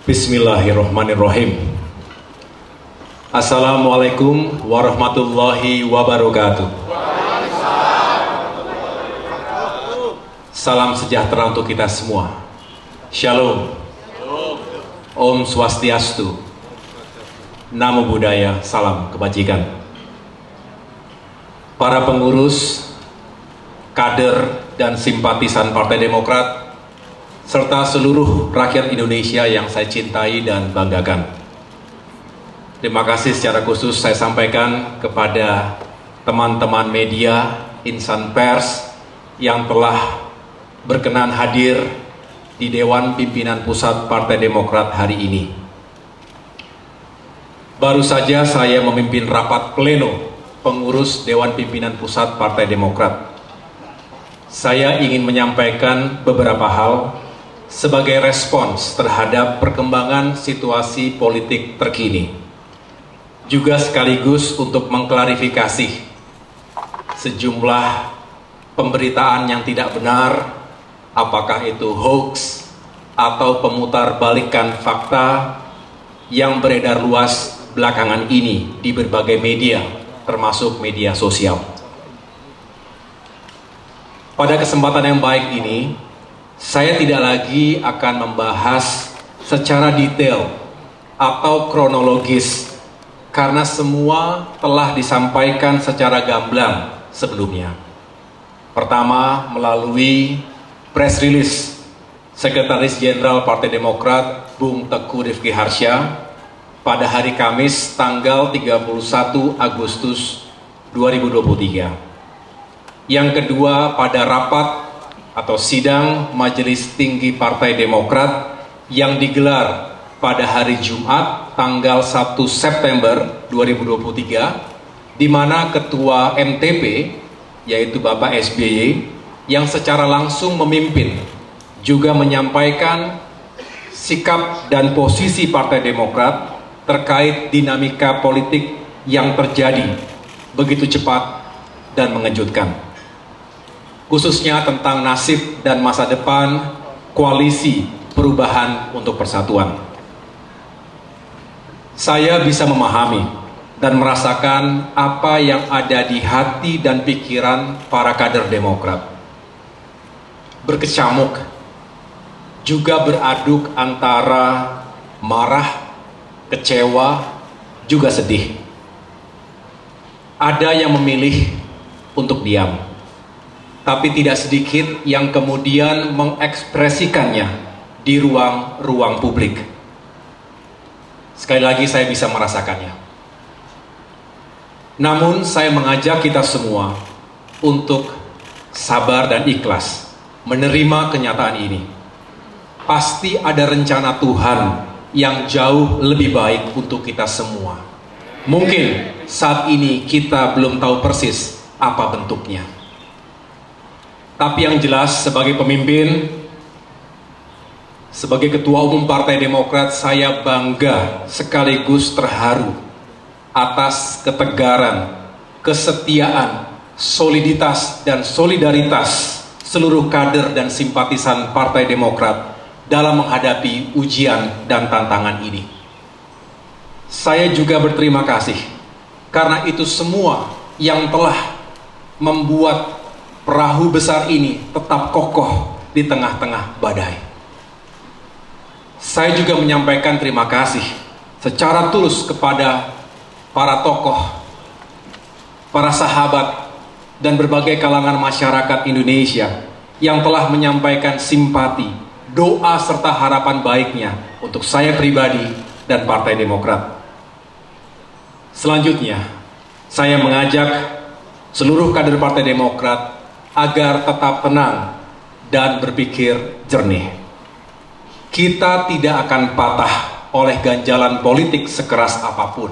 Bismillahirrahmanirrahim. Assalamualaikum warahmatullahi wabarakatuh. Salam sejahtera untuk kita semua. Shalom. Om Swastiastu. Namo Buddhaya. Salam kebajikan. Para pengurus, kader, dan simpatisan Partai Demokrat serta seluruh rakyat Indonesia yang saya cintai dan banggakan. Terima kasih secara khusus saya sampaikan kepada teman-teman media, insan pers yang telah berkenan hadir di Dewan Pimpinan Pusat Partai Demokrat hari ini. Baru saja saya memimpin rapat pleno pengurus Dewan Pimpinan Pusat Partai Demokrat. Saya ingin menyampaikan beberapa hal sebagai respons terhadap perkembangan situasi politik terkini, juga sekaligus untuk mengklarifikasi sejumlah pemberitaan yang tidak benar, apakah itu hoax atau pemutarbalikan fakta yang beredar luas belakangan ini di berbagai media, termasuk media sosial. Pada kesempatan yang baik ini, saya tidak lagi akan membahas secara detail atau kronologis karena semua telah disampaikan secara gamblang sebelumnya. Pertama, melalui press release Sekretaris Jenderal Partai Demokrat Bung Teguh Rifki Harsha pada hari Kamis tanggal 31 Agustus 2023. Yang kedua, pada rapat atau sidang Majelis Tinggi Partai Demokrat yang digelar pada hari Jumat tanggal 1 September 2023, di mana Ketua MTP yaitu Bapak SBY yang secara langsung memimpin juga menyampaikan sikap dan posisi Partai Demokrat terkait dinamika politik yang terjadi begitu cepat dan mengejutkan, khususnya tentang nasib dan masa depan koalisi perubahan untuk persatuan. Saya bisa memahami dan merasakan apa yang ada di hati dan pikiran para kader Demokrat. Berkecamuk, juga beraduk antara marah, kecewa, juga sedih. Ada yang memilih untuk diam, tapi tidak sedikit yang kemudian mengekspresikannya di ruang publik. Sekali lagi saya bisa merasakannya. Namun saya mengajak kita semua untuk sabar dan ikhlas menerima kenyataan ini. Pasti ada rencana Tuhan yang jauh lebih baik untuk kita semua. Mungkin saat ini kita belum tahu persis apa bentuknya. Tapi yang jelas sebagai pemimpin, sebagai Ketua Umum Partai Demokrat, saya bangga sekaligus terharu atas ketegaran, kesetiaan, soliditas, dan solidaritas seluruh kader dan simpatisan Partai Demokrat dalam menghadapi ujian dan tantangan ini. Saya juga berterima kasih karena itu semua yang telah membuat perahu besar ini tetap kokoh di tengah-tengah badai. Saya juga menyampaikan terima kasih secara tulus kepada para tokoh, para sahabat, dan berbagai kalangan masyarakat Indonesia yang telah menyampaikan simpati, doa, serta harapan baiknya untuk saya pribadi dan Partai Demokrat. Selanjutnya, saya mengajak seluruh kader Partai Demokrat agar tetap tenang dan berpikir jernih. Kita tidak akan patah oleh ganjalan politik sekeras apapun.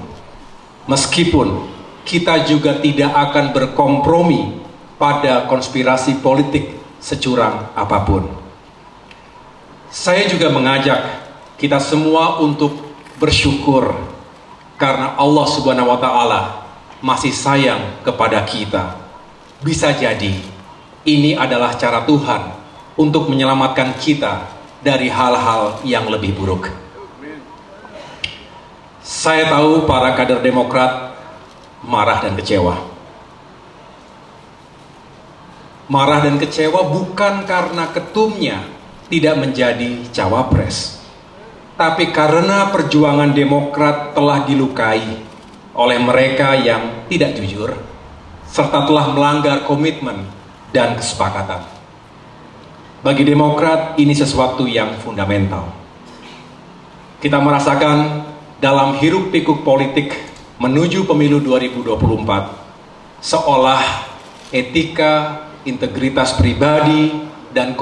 Meskipun kita juga tidak akan berkompromi pada konspirasi politik securang apapun. Saya juga mengajak kita semua untuk bersyukur karena Allah Subhanahu wa Ta'ala masih sayang kepada kita. Bisa jadi ini adalah cara Tuhan untuk menyelamatkan kita dari hal-hal yang lebih buruk. Saya tahu para kader Demokrat marah dan kecewa. Marah dan kecewa bukan karena ketumnya tidak menjadi cawapres, tapi karena perjuangan Demokrat telah dilukai oleh mereka yang tidak jujur, serta telah melanggar komitmen dan kesepakatan. Bagi Demokrat, ini sesuatu yang fundamental. Kita merasakan dalam hiruk-pikuk politik menuju pemilu 2024, seolah etika, integritas pribadi, dan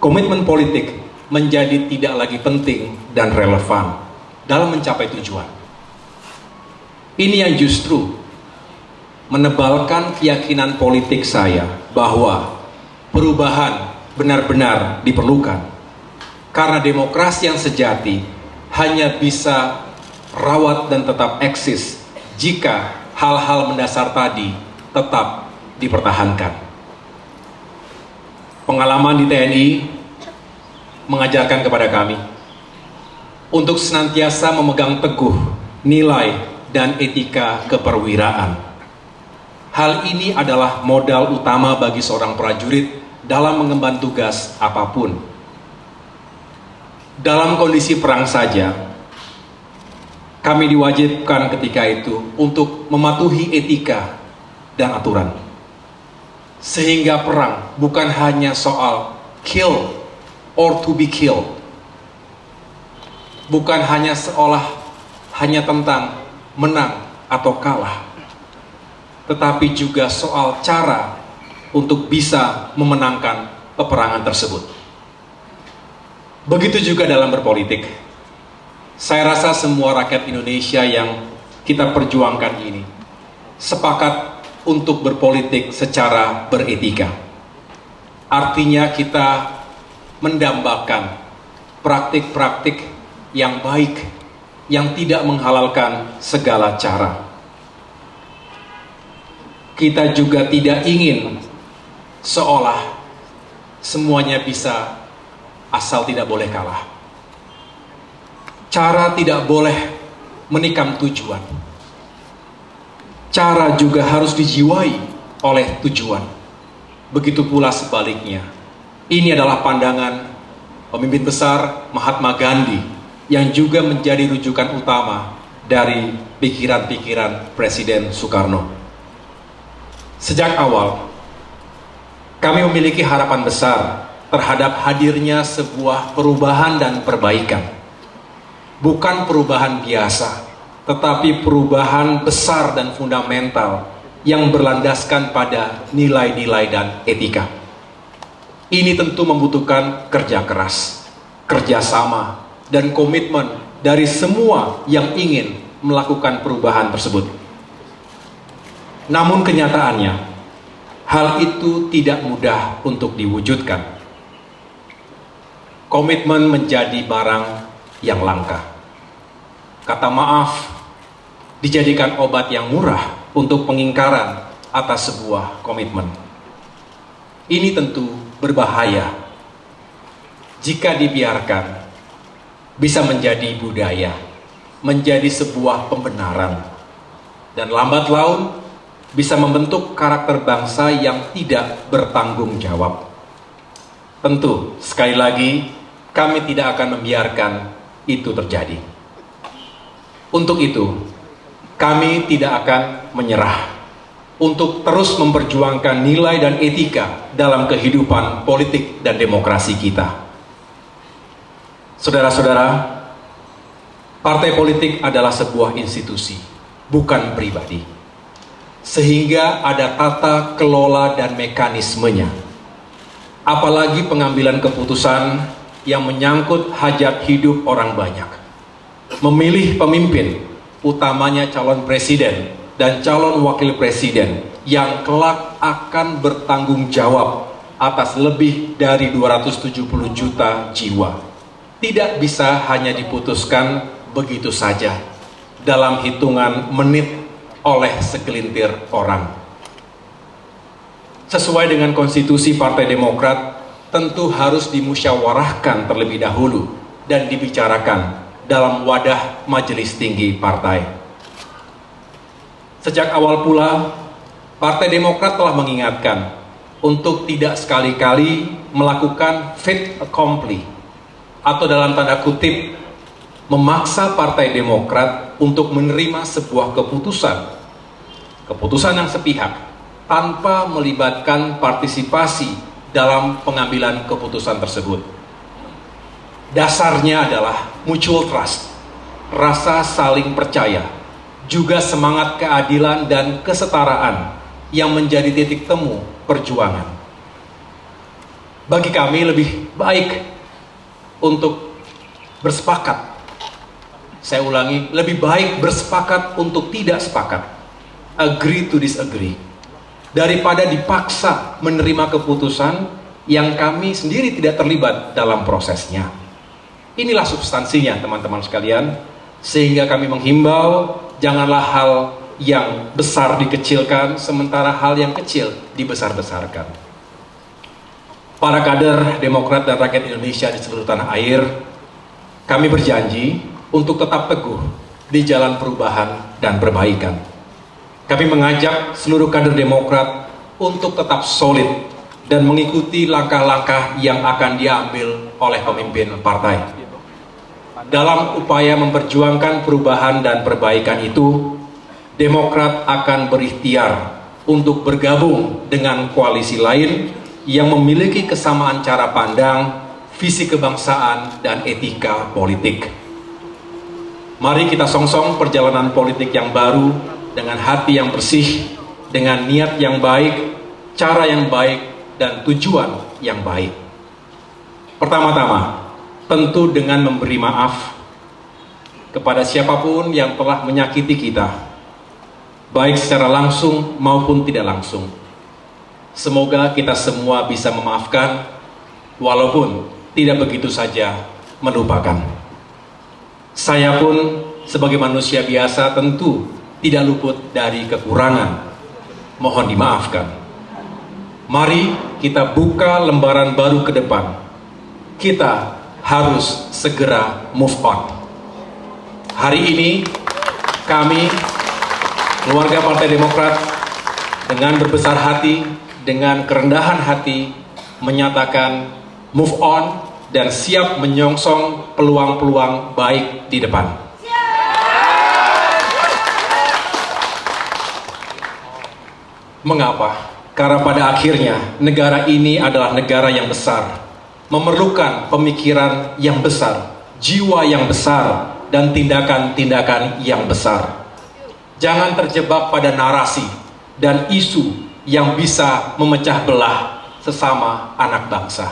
komitmen politik menjadi tidak lagi penting dan relevan dalam mencapai tujuan. Ini yang justru menebalkan keyakinan politik saya bahwa perubahan benar-benar diperlukan, karena demokrasi yang sejati hanya bisa rawat dan tetap eksis jika hal-hal mendasar tadi tetap dipertahankan. Pengalaman di TNI mengajarkan kepada kami untuk senantiasa memegang teguh nilai dan etika keperwiraan. Hal ini adalah modal utama bagi seorang prajurit dalam mengemban tugas apapun. Dalam kondisi perang saja, kami diwajibkan ketika itu untuk mematuhi etika dan aturan. Sehingga perang bukan hanya soal kill or to be killed. Bukan hanya hanya tentang menang atau kalah, tetapi juga soal cara untuk bisa memenangkan peperangan tersebut. Begitu juga dalam berpolitik. Saya rasa semua rakyat Indonesia yang kita perjuangkan ini sepakat untuk berpolitik secara beretika. Artinya kita mendambakan praktik-praktik yang baik, yang tidak menghalalkan segala cara. Kita juga tidak ingin seolah semuanya bisa asal tidak boleh kalah. Cara tidak boleh menikam tujuan. Cara juga harus dijiwai oleh tujuan. Begitu pula sebaliknya. Ini adalah pandangan pemimpin besar Mahatma Gandhi yang juga menjadi rujukan utama dari pikiran-pikiran Presiden Soekarno. Sejak awal, kami memiliki harapan besar terhadap hadirnya sebuah perubahan dan perbaikan. Bukan perubahan biasa, tetapi perubahan besar dan fundamental yang berlandaskan pada nilai-nilai dan etika. Ini tentu membutuhkan kerja keras, kerjasama, dan komitmen dari semua yang ingin melakukan perubahan tersebut. Namun kenyataannya, hal itu tidak mudah untuk diwujudkan. Komitmen menjadi barang yang langka. Kata maaf dijadikan obat yang murah untuk pengingkaran atas sebuah komitmen. Ini tentu berbahaya. Jika dibiarkan, bisa menjadi budaya, menjadi sebuah pembenaran, dan lambat laun bisa membentuk karakter bangsa yang tidak bertanggung jawab. Tentu, sekali lagi, kami tidak akan membiarkan itu terjadi. Untuk itu, kami tidak akan menyerah untuk terus memperjuangkan nilai dan etika dalam kehidupan politik dan demokrasi kita. Saudara-saudara, partai politik adalah sebuah institusi, bukan pribadi. Sehingga ada tata kelola dan mekanismenya. Apalagi pengambilan keputusan yang menyangkut hajat hidup orang banyak. Memilih pemimpin, utamanya calon presiden dan calon wakil presiden yang kelak akan bertanggung jawab atas lebih dari 270 juta jiwa. Tidak bisa hanya diputuskan begitu saja dalam hitungan menit oleh segelintir orang. Sesuai dengan konstitusi Partai Demokrat, tentu harus dimusyawarahkan terlebih dahulu dan dibicarakan dalam wadah majelis tinggi partai. Sejak awal pula, Partai Demokrat telah mengingatkan untuk tidak sekali-kali melakukan fait accompli atau dalam tanda kutip memaksa Partai Demokrat untuk menerima sebuah keputusan yang sepihak tanpa melibatkan partisipasi dalam pengambilan keputusan tersebut. Dasarnya adalah mutual trust, rasa saling percaya, juga semangat keadilan dan kesetaraan yang menjadi titik temu perjuangan. Bagi kami lebih baik untuk bersepakat. Saya ulangi, lebih baik bersepakat untuk tidak sepakat. Agree to disagree. Daripada dipaksa menerima keputusan yang kami sendiri tidak terlibat dalam prosesnya. Inilah substansinya teman-teman sekalian. Sehingga kami menghimbau, janganlah hal yang besar dikecilkan, sementara hal yang kecil dibesar-besarkan. Para kader Demokrat dan rakyat Indonesia di seluruh tanah air, kami berjanji untuk tetap teguh di jalan perubahan dan perbaikan. Kami mengajak seluruh kader Demokrat untuk tetap solid dan mengikuti langkah-langkah yang akan diambil oleh pemimpin partai. Dalam upaya memperjuangkan perubahan dan perbaikan itu, Demokrat akan berikhtiar untuk bergabung dengan koalisi lain yang memiliki kesamaan cara pandang, visi kebangsaan, dan etika politik. Mari kita songsong perjalanan politik yang baru dengan hati yang bersih, dengan niat yang baik, cara yang baik, dan tujuan yang baik. Pertama-tama, tentu dengan memberi maaf kepada siapapun yang telah menyakiti kita, baik secara langsung maupun tidak langsung. Semoga kita semua bisa memaafkan, walaupun tidak begitu saja melupakan. Saya pun sebagai manusia biasa tentu tidak luput dari kekurangan. Mohon dimaafkan. Mari kita buka lembaran baru ke depan. Kita harus segera move on. Hari ini kami, keluarga Partai Demokrat, dengan berbesar hati, dengan kerendahan hati, menyatakan move on dan siap menyongsong peluang-peluang baik di depan. Mengapa? Karena pada akhirnya negara ini adalah negara yang besar, memerlukan pemikiran yang besar, jiwa yang besar, dan tindakan-tindakan yang besar. Jangan terjebak pada narasi dan isu yang bisa memecah belah sesama anak bangsa.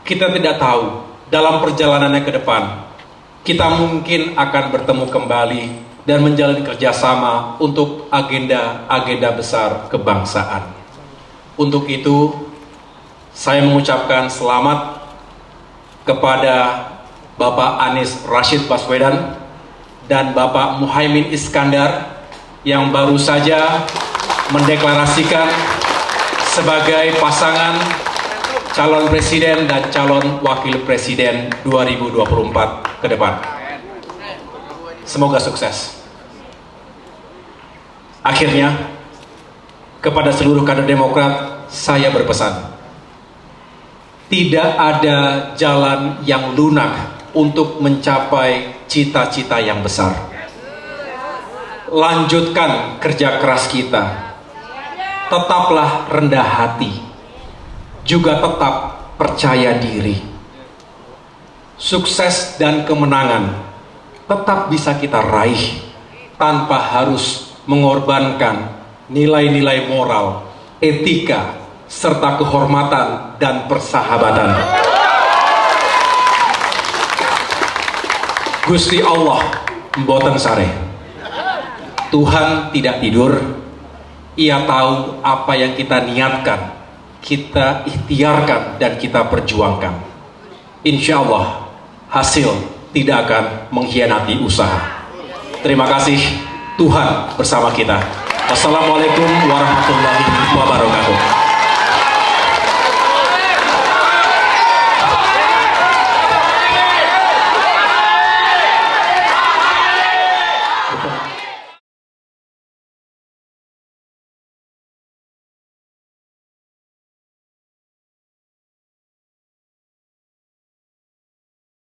Kita tidak tahu dalam perjalanannya ke depan, kita mungkin akan bertemu kembali dan menjalin kerjasama untuk agenda-agenda besar kebangsaan. Untuk itu, saya mengucapkan selamat kepada Bapak Anies Rashid Baswedan dan Bapak Muhaimin Iskandar yang baru saja mendeklarasikan sebagai pasangan calon presiden dan calon wakil presiden 2024 ke depan. Semoga sukses. Akhirnya, kepada seluruh kader Demokrat, saya berpesan, tidak ada jalan yang lunak untuk mencapai cita-cita yang besar. Lanjutkan kerja keras kita. Tetaplah rendah hati. Juga tetap percaya diri. Sukses dan kemenangan tetap bisa kita raih tanpa harus mengorbankan nilai-nilai moral, etika, serta kehormatan dan persahabatan. Gusti Allah mboten sare. Tuhan tidak tidur. Ia tahu apa yang kita niatkan, kita ikhtiarkan, dan kita perjuangkan. Insya Allah hasil tidak akan mengkhianati usaha. Terima kasih. Tuhan bersama kita. Wassalamualaikum warahmatullahi wabarakatuh.